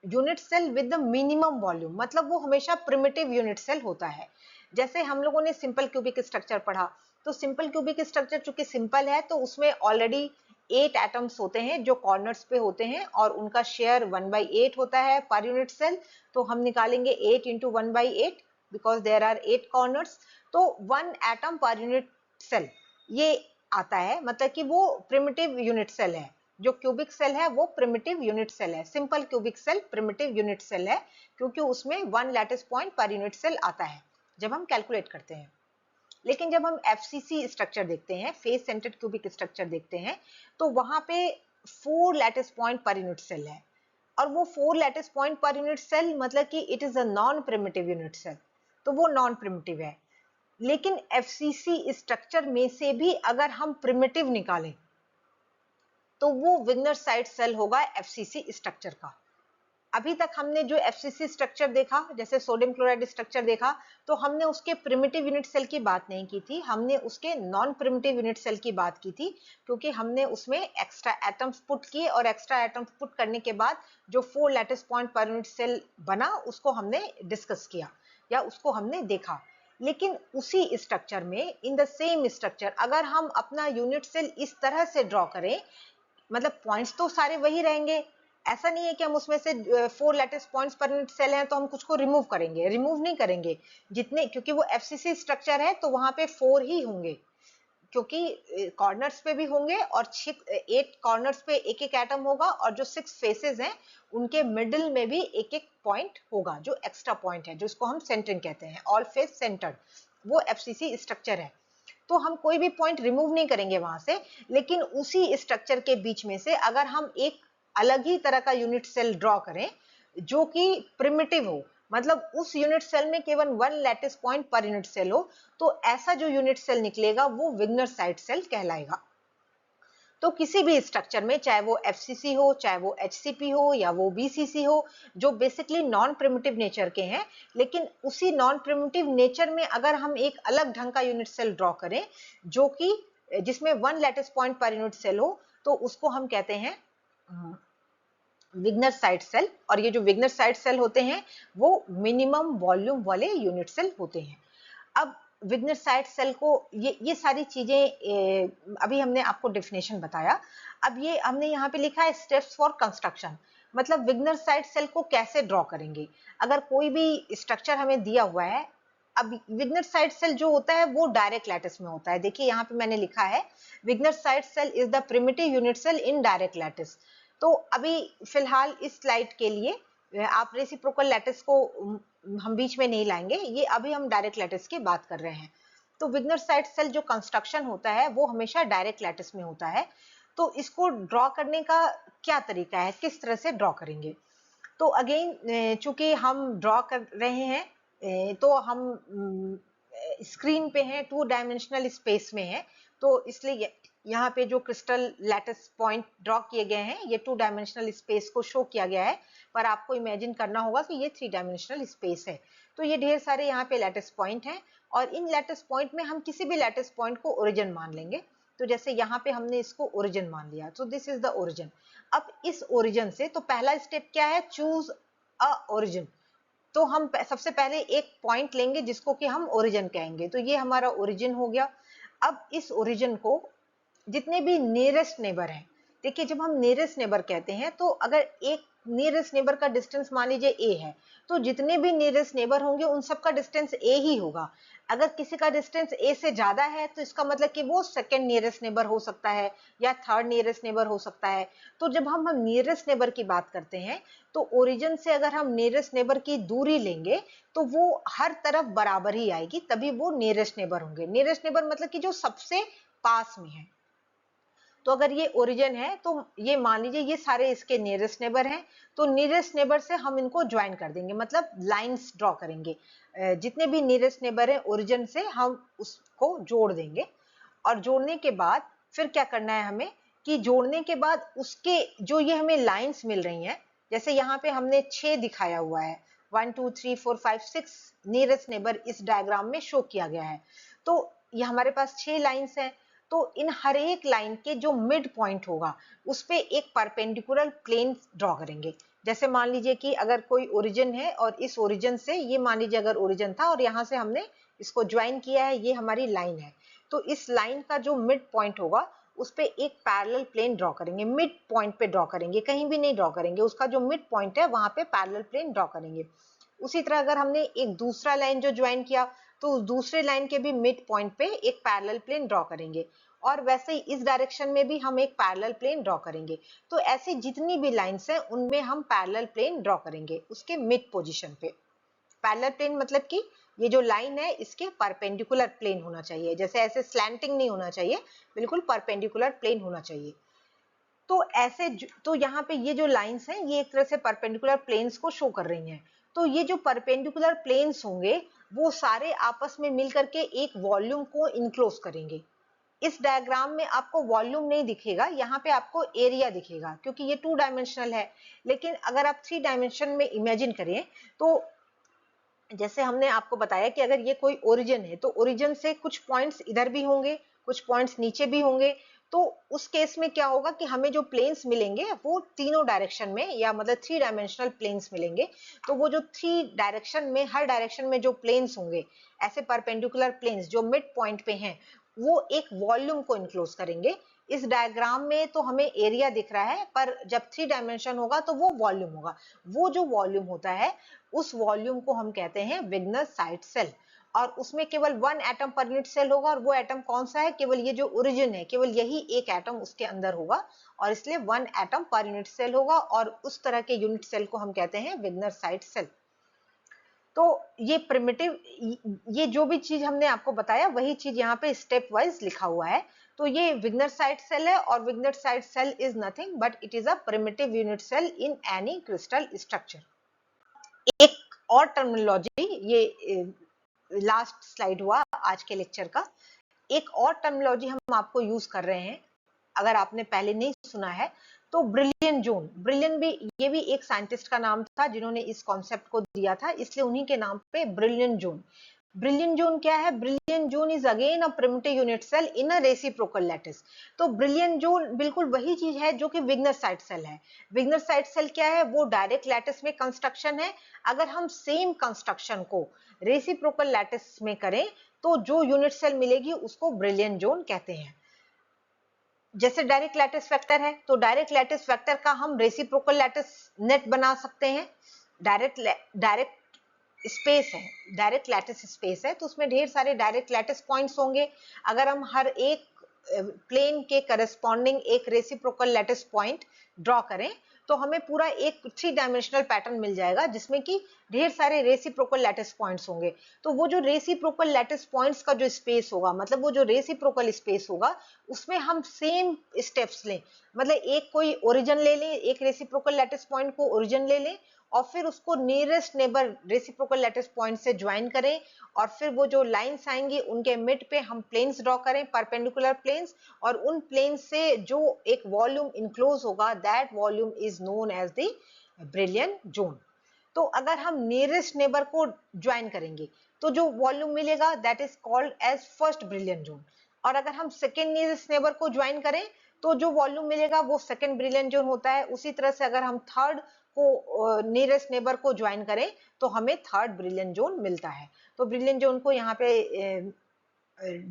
unit cell with the minimum volume, मतलब वो हमेशा प्रिमिटिव यूनिट सेल होता है। जैसे हम लोगों ने सिंपल क्यूबिक स्ट्रक्चर पढ़ा, तो सिंपल क्यूबिक स्ट्रक्चर चूंकि सिंपल है तो उसमें ऑलरेडी 8 एटम्स होते हैं जो कॉर्नर्स पे होते हैं, और उनका शेयर 1/8 होता है पर यूनिट सेल। तो हम निकालेंगे 8 into 1/8 because there are 8 corners, तो 1 एटम पर यूनिट सेल ये आता है, मतलब कि वो प्रिमिटिव यूनिट सेल है। जो क्यूबिक सेल है वो प्रिमिटिव यूनिट सेल है, simple cubic cell primitive unit cell है, क्योंकि उसमें 1 lattice point per unit cell आता है जब हम कैलकुलेट करते हैं। लेकिन जब हम एफसीसी स्ट्रक्चर देखते हैं, फेस सेंटर्ड क्यूबिक स्ट्रक्चर देखते हैं, तो वहां पे 4 lattice point per unit cell है, और वो 4 lattice point per unit cell मतलब कि it is a non primitive unit cell, तो वो नॉन प्रिमिटिव है। लेकिन एफसीसी स्ट्रक्चर में से भी अगर हम प्रिमिटिव निकालें तो वो विग्नर साइट सेल होगा एफसीसी स्ट्रक्चर का। अभी तक हमने जो एफसीसी स्ट्रक्चर देखा, जैसे सोडियम क्लोराइड स्ट्रक्चर देखा, तो हमने उसके प्रिमिटिव यूनिट सेल की बात नहीं की थी, हमने उसके नॉन प्रिमिटिव यूनिट सेल की बात की थी, क्योंकि हमने उसमें एक्स्ट्रा एटम्स पुट किए, और एक्स्ट्रा एटम्स पुट करने के बाद जो 4 lattice point per unit cell बना उसको हमने डिस्कस किया या उसको हमने देखा। लेकिन उसी स्ट्रक्चर में, इन द सेम स्ट्रक्चर, अगर हम अपना यूनिट सेल इस तरह से ड्रॉ करें, मतलब पॉइंट्स तो सारे वही रहेंगे, ऐसा नहीं है कि हम उसमें से 4 lattice points per unit cell हैं तो हम कुछ को रिमूव करेंगे, रिमूव नहीं करेंगे जितने, क्योंकि वो एफसीसी स्ट्रक्चर है तो वहां पे 4 ही होंगे, क्योंकि कॉर्नर्स पे भी होंगे, और 8 कॉर्नर्स पे एक एक एटम होगा, और जो 6 फेसेस हैं उनके मिडिल में भी एक एक पॉइंट होगा जो एक्स्ट्रा पॉइंट है, जो इसको हम सेंटरिंग कहते हैं, ऑल फेस सेंटर्ड, वो एफसीसी स्ट्रक्चर है। तो हम कोई भी पॉइंट रिमूव नहीं करेंगे वहां से, लेकिन उसी स्ट्रक्चर के बीच में से अगर हम एक अलग ही तरह का यूनिट सेल ड्रॉ करें जो कि प्रिमिटिव हो, मतलब उस यूनिट सेल में केवल 1 lattice point per unit cell हो, तो ऐसा जो यूनिट सेल निकलेगा वो विग्नर साइट सेल कहलाएगा। तो किसी भी स्ट्रक्चर में, चाहे वो एफसीसी हो, चाहे वो एचसीपी हो, या वो बीसीसी हो, जो बेसिकली नॉन प्रिमिटिव नेचर के हैं, लेकिन उसी नॉन प्रिमिटिव नेचर में अगर हम एक अलग ढंग का यूनिट सेल ड्रॉ करें जो कि जिसमें 1 lattice point per unit cell हो, तो उसको हम कहते हैं विग्नर साइट सेल। और ये जो विग्नर साइट सेल होते हैं वो मिनिमम वॉल्यूम वाले यूनिट सेल होते हैं। अब विग्नर साइट सेल को ये सारी चीजें अभी हमने आपको डेफिनेशन बताया। अब ये हमने यहाँ पे लिखा है स्टेप्स फॉर कंस्ट्रक्शन, मतलब विग्नर साइट सेल को कैसे ड्रॉ करेंगे। अगर कोई भी स्ट्रक्चर हमें दिया हुआ है, अब विग्नर साइट सेल जो होता है वो डायरेक्ट लैटिस में होता है। देखिए यहाँ पे मैंने लिखा है Wigner Seitz cell is the primitive unit cell in direct lattice. तो अभी फिलहाल इस स्लाइड के लिए आप रेसिप्रोकल लैटिस को हम बीच में नहीं लाएंगे, ये अभी हम डायरेक्ट लैटिस की बात कर रहे हैं। तो विग्नर साइट सेल जो कंस्ट्रक्शन होता है वो हमेशा डायरेक्ट लैटिस में होता है। तो इसको ड्रॉ करने का क्या तरीका है, किस तरह से ड्रॉ करेंगे। तो अगेन चूंकि हम ड्रॉ कर रहे हैं तो हम स्क्रीन पे हैं, 2 डायमेंशनल स्पेस में है, तो इसलिए यहाँ पे जो क्रिस्टल लैटिस पॉइंट ड्रॉ किए गए हैं ये 2 डायमेंशनल स्पेस को शो किया गया है, पर आपको इमेजिन करना होगा कि ये 3 डायमेंशनल स्पेस है। तो ये ढेर सारे यहाँ पे लैटिस पॉइंट हैं, और इन लैटिस पॉइंट में हम किसी भी लैटिस पॉइंट को ओरिजिन मान लेंगे। तो जैसे यहाँ पे हमने इसको ओरिजिन मान लिया, तो दिस इज द ओरिजिन। अब इस ओरिजिन से, तो पहला स्टेप क्या है, चूज अ ओरिजिन। तो हम सबसे पहले एक पॉइंट लेंगे जिसको कि हम ओरिजिन कहेंगे, तो ये हमारा ओरिजिन हो गया। अब इस ओरिजिन को जितने भी नियरेस्ट नेबर हैं, देखिए जब हम नियरेस्ट नेबर कहते हैं तो अगर एक नियरेस्ट नेबर का डिस्टेंस मान लीजिए ए है, तो जितने भी नियरेस्ट नेबर होंगे उन सबका डिस्टेंस ए ही होगा। अगर किसी का डिस्टेंस ए से ज्यादा है तो इसका मतलब कि वो सेकंड नियरेस्ट नेबर हो सकता है या थर्ड नियरेस्ट नेबर हो सकता है। तो जब हम नियरेस्ट नेबर की बात करते हैं तो ओरिजिन से अगर हम नियरेस्ट नेबर की दूरी लेंगे तो वो हर तरफ बराबर ही आएगी, तभी वो नियरेस्ट नेबर होंगे। नियरेस्ट नेबर मतलब कि जो सबसे पास में है। तो अगर ये ओरिजिन है तो ये मान लीजिए ये सारे इसके नियरेस्ट नेबर हैं, तो नियरेस्ट नेबर से हम इनको ज्वाइन कर देंगे, मतलब लाइंस ड्रॉ करेंगे। जितने भी नियरेस्ट नेबर हैं ओरिजिन से हम उसको जोड़ देंगे। और जोड़ने के बाद फिर क्या करना है हमें, कि जोड़ने के बाद उसके जो ये हमें लाइंस मिल रही हैं, जैसे यहाँ पे हमने 6 दिखाया हुआ है, 1 2 3 4 5 6 नियरेस्ट नेबर इस डायग्राम में शो किया गया है। तो ये हमारे पास 6 लाइंस हैं। तो इन हर एक लाइन के जो मिड पॉइंट होगा उस पे एक परपेंडिकुलर प्लेन ड्रॉ करेंगे। जैसे मान लीजिए कि अगर कोई ओरिजिन है और इस ओरिजिन से, ये मान लीजिए अगर ओरिजिन था और यहाँ से हमने इसको ज्वाइन किया है, ये हमारी लाइन है, तो इस लाइन का जो मिड पॉइंट होगा उस पे एक पैरेलल प्लेन ड्रॉ करेंगे, मिड पॉइंट पे ड्रॉ करेंगे, कहीं भी नहीं ड्रॉ करेंगे, उसका जो मिड पॉइंट है वहां पे पैरेलल प्लेन ड्रॉ करेंगे। उसी तरह अगर हमने एक दूसरा लाइन जो ज्वाइन किया तो उस दूसरे लाइन के भी मिड पॉइंट पे एक पैरेलल प्लेन ड्रॉ करेंगे, और वैसे ही इस डायरेक्शन में भी हम एक पैरेलल प्लेन ड्रॉ करेंगे। तो ऐसी जितनी भी लाइंस हैं उनमें हम पैरेलल प्लेन ड्रॉ करेंगे उसके मिड पोजीशन पे। पैरेलल प्लेन मतलब कि ये जो लाइन है इसके परपेंडिकुलर प्लेन होना चाहिए, जैसे ऐसे स्लैंटिंग नहीं होना चाहिए, बिल्कुल परपेंडिकुलर प्लेन होना चाहिए। तो ऐसे तो यहाँ पे ये जो लाइंस हैं ये एक तरह से परपेंडिकुलर प्लेन्स को शो कर रही हैं। तो ये जो परपेंडिकुलर प्लेन्स होंगे वो सारे आपस में मिलकर के एक वॉल्यूम को इनक्लोज करेंगे। इस डायग्राम में आपको वॉल्यूम नहीं दिखेगा, यहाँ पे आपको एरिया दिखेगा क्योंकि ये 2 डायमेंशनल है। लेकिन अगर आप 3 डायमेंशन में इमेजिन करें तो जैसे हमने आपको बताया कि अगर ये कोई ओरिजिन है तो ओरिजिन से कुछ पॉइंट्स इधर भी होंगे, कुछ पॉइंट्स नीचे भी होंगे। तो उस केस में क्या होगा कि हमें जो प्लेन्स मिलेंगे वो तीनों डायरेक्शन में, या मतलब 3 डायमेंशनल प्लेन्स मिलेंगे। तो वो जो 3 डायरेक्शन में, हर डायरेक्शन में जो प्लेन्स होंगे ऐसे परपेंडिकुलर प्लेन्स जो मिड पॉइंट पे हैं, वो एक वॉल्यूम को इनक्लोज करेंगे। इस डायग्राम में तो हमें एरिया दिख रहा है, पर जब 3 डायमेंशन होगा तो वो वॉल्यूम होगा। वो जो वॉल्यूम होता है उस वॉल्यूम को हम कहते हैं विग्नर साइट सेल, और उसमें केवल 1 एटम पर यूनिट सेल होगा। और वो एटम कौन सा है? केवल ये जो ओरिजिन है, केवल यही एक एटम उसके अंदर होगा, और इसलिए 1 एटम पर यूनिट सेल होगा, और उस तरह के यूनिट सेल को हम कहते हैं विग्नर साइट सेल। तो ये प्रिमिटिव, ये जो भी चीज हमने आपको बताया वही चीज यहाँ पे स्टेप वाइज लिखा हुआ है। तो ये विग्नर साइट सेल है, और Wigner Seitz cell is nothing but it is a primitive unit cell in any crystal structure. एक और टर्मिनोलॉजी, ये लास्ट स्लाइड हुआ आज के लेक्चर का, एक और टर्मिनोलॉजी हम आपको यूज कर रहे हैं, अगर आपने पहले नहीं सुना है तो ब्रिलियन जोन। ब्रिलियन भी, ये भी एक साइंटिस्ट का नाम था जिन्होंने इस कॉन्सेप्ट को दिया था, इसलिए उन्हीं के नाम पे ब्रिलियन जोन। ब्रिलियन जोन क्या है? Brillouin zone is again a primitive unit cell in a reciprocal lattice. तो ब्रिलियन जोन बिल्कुल वही चीज है जो कि विग्नर साइट सेल है। विग्नर साइट सेल क्या है? वो डायरेक्ट लैटिस में कंस्ट्रक्शन है। अगर हम सेम कंस्ट्रक्शन को रेसिप्रोकल लैटिस में करें तो जो यूनिट सेल मिलेगी उसको ब्रिलियन जोन कहते हैं। जैसे डायरेक्ट लैटिस वेक्टर है, तो डायरेक्ट लैटिस वेक्टर का हम रेसिप्रोकल लैटिस नेट बना सकते हैं। डायरेक्ट स्पेस है, डायरेक्ट लैटिस स्पेस है, तो उसमें ढेर सारे डायरेक्ट लैटिस पॉइंट्स होंगे। अगर हम हर एक प्लेन के करस्पॉन्डिंग एक रेसिप्रोकल लैटिस पॉइंट ड्रॉ करें तो हमें पूरा एक 3 डायमेंशनल पैटर्न मिल जाएगा जिसमें कि ढेर सारे रेसिप्रोकल लैटिस पॉइंट्स होंगे। तो वो जो रेसिप्रोकल लैटिस पॉइंट्स का जो स्पेस होगा, मतलब वो जो रेसिप्रोकल स्पेस होगा, उसमें हम सेम स्टेप्स लें, मतलब एक कोई ओरिजिन ले लें, एक रेसिप्रोकल लैटिस पॉइंट को ओरिजिन ले लें और फिर उसको nearest neighbour reciprocal lattice point से ज्वाइन करें, और फिर वो जो लाइंस आएंगी उनके मिड पे हम प्लेन्स ड्रॉ करें, परपेंडिकुलर प्लेन्स, और उन प्लेन्स से जो एक वॉल्यूम इनक्लोज होगा that volume is known as the Brillouin zone. तो अगर हम नियरेस्ट नेबर को ज्वाइन करेंगे तो जो वॉल्यूम मिलेगा that is called as first Brillouin zone, और अगर हम सेकेंड नियरेस्ट नेबर को ज्वाइन करें तो जो वॉल्यूम मिलेगा वो सेकेंड ब्रिलियन जोन होता है। उसी तरह से अगर हम थर्ड को नियरेस्ट नेबर को ज्वाइन करें तो हमें थर्ड ब्रिलियन जोन मिलता है। तो ब्रिलियन जोन को यहाँ पे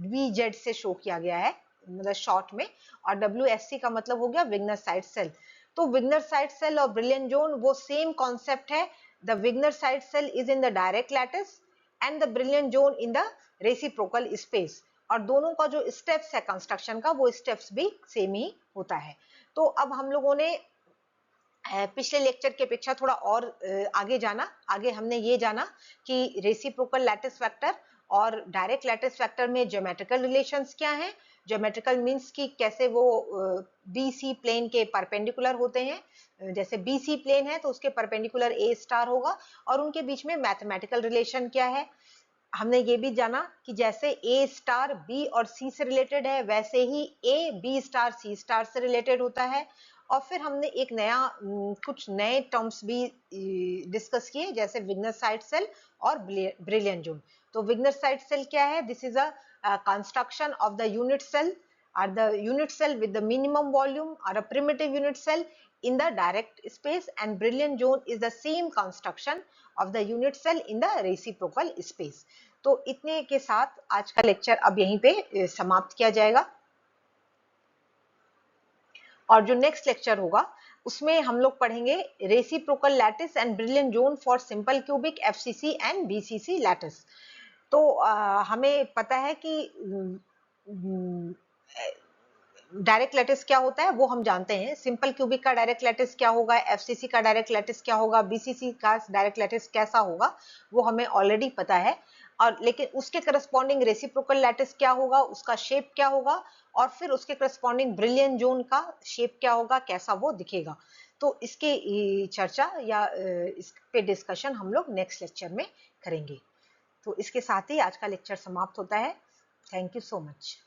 VZ से शो किया गया है, मतलब शॉर्ट में, और WSC का मतलब हो गया विग्नर साइट सेल। तो विग्नर साइट सेल और ब्रिलियन जोन वो सेम कॉन्सेप्ट है। The Wigner Seitz cell is in the direct lattice and the Brillouin zone in the reciprocal space, और दोनों का जो स्टेप्स है कंस्ट्रक्शन का वो स्टेप्स भी सेम ही होता है। तो अब हम लोगों ने पिछले लेक्चर की अपेक्षा थोड़ा और आगे जाना। आगे हमने ये जाना कि रेसिप्रोकल लैटिस वेक्टर और डायरेक्ट लैटिस वेक्टर में ज्योमेट्रिकल रिलेशंस क्या हैं। ज्योमेट्रिकल मींस कि कैसे वो BC प्लेन के परपेंडिकुलर होते हैं। जैसे BC प्लेन है तो उसके परपेंडिकुलर A स्टार होगा, और उनके बीच में मैथमेटिकल रिलेशन क्या है। हमने ये भी जाना कि जैसे A स्टार B और C से रिलेटेड है, वैसे ही A B star C star से रिलेटेड होता है। और फिर हमने एक नया कुछ नए टर्म्स भी डिस्कस किए, जैसे विग्नर साइड सेल और ब्रिलियन जोन। तो विग्नर साइड सेल क्या है? This is a construction of the unit cell or the unit cell with the minimum volume or a primitive unit cell in the direct space, and brilliant zone is the same construction of the unit cell in the reciprocal space. तो इतने के साथ आज का lecture अब यहीं पे समाप्त किया जाएगा, और जो नेक्स्ट लेक्चर होगा उसमें हम लोग पढ़ेंगे reciprocal lattice and brilliant zone for simple cubic FCC and BCC lattice. तो हमें पता है कि डायरेक्ट लैटिस क्या होता है वो हम जानते हैं। सिंपल क्यूबिक का डायरेक्ट लैटिस क्या होगा, एफसीसी का डायरेक्ट लैटिस क्या होगा, बीसीसी का डायरेक्ट लैटिस कैसा होगा, वो हमें ऑलरेडी पता है। और लेकिन उसके करस्पॉन्डिंग रेसिप्रोकल लैटिस क्या होगा, उसका शेप क्या होगा, और फिर उसके करस्पॉन्डिंग ब्रिलियंट जोन का शेप क्या होगा, कैसा वो दिखेगा। तो इसके चर्चा या इस पे डिस्कशन हम लोग नेक्स्ट लेक्चर में करेंगे। तो इसके साथ ही आज का लेक्चर समाप्त होता है। Thank you so much.